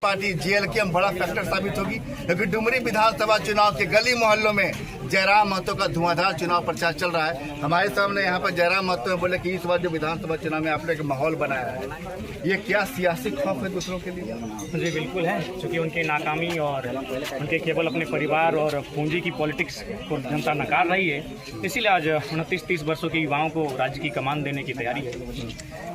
Party JLK बड़ा factor साबित होगी, क्योंकि डुमरी विधानसभा चुनाव के गली मोहल्लों में जयराम महतो का धुआंधार चुनाव प्रचार चल रहा है। हमारे सामने यहाँ पर जयराम महतो ने बोले कि इस बार जो विधानसभा चुनाव में आपने एक माहौल बनाया है, ये क्या सियासी खौफ है दूसरों के लिए? जी बिल्कुल है, क्योंकि उनकी नाकामी और उनके केवल अपने परिवार और पूंजी की पॉलिटिक्स को जनता नकार रही है, इसीलिए आज 29-30 वर्षों के युवाओं को राज्य की कमान देने की तैयारी है।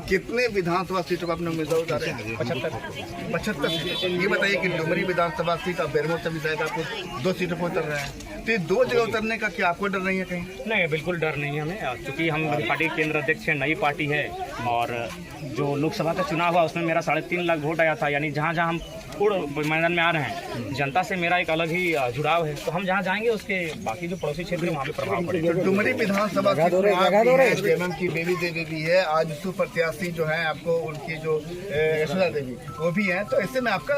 कितने विधानसभा सीटों पर अपने उम्मीदवार उतारे हैं? 75 सीट। ये बताइए कि डुमरी विधानसभा सीट और बेरमो से भी शायद आपको 2 सीटों पर उतर रहे हैं, तो ये 2 जगह उतरने का क्या आपको डर नहीं है कहीं? नहीं, बिल्कुल डर नहीं है हमें, क्योंकि हम पार्टी के केंद्र अध्यक्ष हैं, नई पार्टी है और जो लोकसभा का चुनाव हुआ उसमें मेरा 3.5 लाख वोट आया था। यानी जहाँ जहाँ हम पूर्ण मैदान में आ रहे हैं, जनता से मेरा एक अलग ही जुड़ाव है, तो हम जहाँ जाएंगे उसके बाकी जो पड़ोसी क्षेत्र है वहाँ पे प्रभाव पड़ेगा। तो डुमरी विधानसभा JMM की बेबी देवी भी है, आज प्रत्याशी जो है आपको उनकी जो यशोदा देवी वो भी है, तो ऐसे में आपके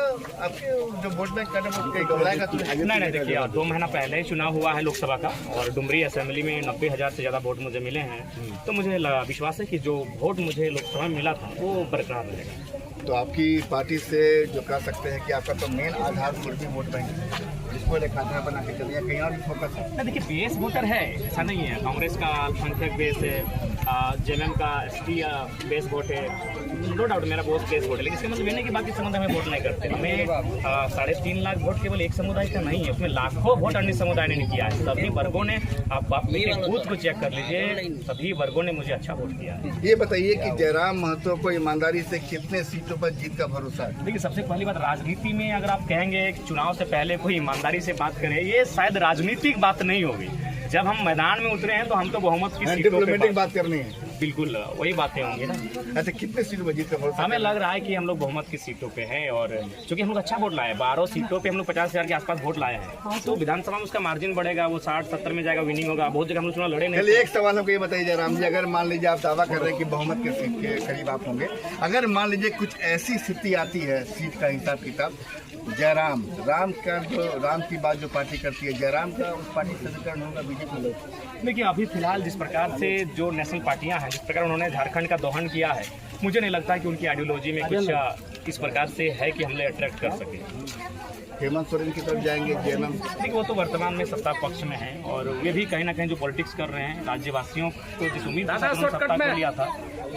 जो वोट बैंक घबराएगा? नहीं, देखिए 2 महीना पहले चुनाव हुआ है लोकसभा का और डुमरी असेंबली में 90,000 से ज़्यादा वोट मुझे मिले हैं, तो मुझे विश्वास है कि जो वोट मुझे लोकसभा में मिला था वो बरकरार रहेगा। तो आपकी पार्टी से जो कह सकते हैं कि आपका तो मेन आधार पूर्वी वोट बैंक है, जिसको एक आधार बना के चलिए, कहीं और भी फोकस है? देखिए बेस वोटर है, ऐसा नहीं है। कांग्रेस का अल्पसंख्यक बेस है, JMM का ST बेस वोट है, नो डाउट मेरा बहुत बेस वोट है, लेकिन इसका मतलब ये नहीं कि बाकी समुदाय में वोट नहीं करते। हमें 3.5 लाख वोट केवल एक समुदाय का नहीं है, उसमें लाखों वोट अन्य समुदाय ने किया है। सभी वर्गों ने, आप मेरे बूथ को चेक कर लीजिए, सभी वर्गों ने मुझे अच्छा वोट किया है। ये बताइए कि जयराम महतो को ईमानदारी से कितने सीटों पर जीत का भरोसा है? देखिए सबसे पहली बात, राजनीति में अगर आप कहेंगे कि चुनाव से पहले कोई ईमानदारी से बात करें, ये शायद राजनीतिक बात नहीं होगी। जब हम मैदान में उतरे हैं तो हम तो बहुमत की सीटों पे बात करनी है, बिल्कुल वही बातें होंगी ना। अच्छा, कितने सीटों पर जीत का भरोसा? हमें लग रहा है कि हम लोग बहुमत की सीटों पे हैं, और चूंकि हम लोग अच्छा वोट लाए हैं, 12 सीटों पे हम लोग 50,000 के आसपास वोट लाए हैं, तो विधानसभा में उसका मार्जिन बढ़ेगा, वो 60-70 में जाएगा, विनिंग होगा। बहुत जगह हम लोग चुनाव लड़े नहीं। चलिए एक सवाल हमको ये बताइए जयराम जी, अगर मान लीजिए आप दावा कर रहे हैं कि बहुमत के सीट के करीब आप होंगे, अगर मान लीजिए कुछ ऐसी स्थिति आती है, सीट का हिसाब किताब, राम की बात जो पार्टी करती है, जयराम का उस पार्टी से समीकरण होगा बीजेपी लोग? देखिए अभी फिलहाल जिस प्रकार से जो नेशनल पार्टियां हैं, जिस प्रकार उन्होंने झारखंड का दोहन किया है, मुझे नहीं लगता कि उनकी आइडियोलॉजी में कुछ इस प्रकार से है कि हमने अट्रैक्ट कर सके। हेमंत सोरेन की तरफ जाएंगे JMM? देखिए वो तो वर्तमान में सत्ता पक्ष में है, और वे भी कहीं ना कहीं जो पॉलिटिक्स कर रहे हैं, राज्यवासियों को जिस उम्मीद सत्ता को लिया था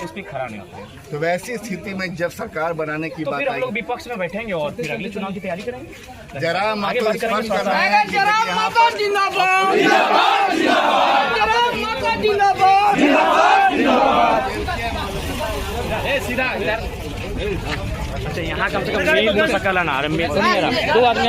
उस पर खरा नहीं होता। तो वैसी स्थिति में जब सरकार बनाने की तो बात फिर हम आई, लोग विपक्ष में बैठेंगे और फिर अगले चुनाव की तैयारी करेंगे। जयराम आगे महतो बात करेंगे। स्पष्ट कर रहे हैं कि यहाँ पर सीधा इधर। अच्छा यहाँ कम से कम मेल हो सकल है ना, 2 आदमी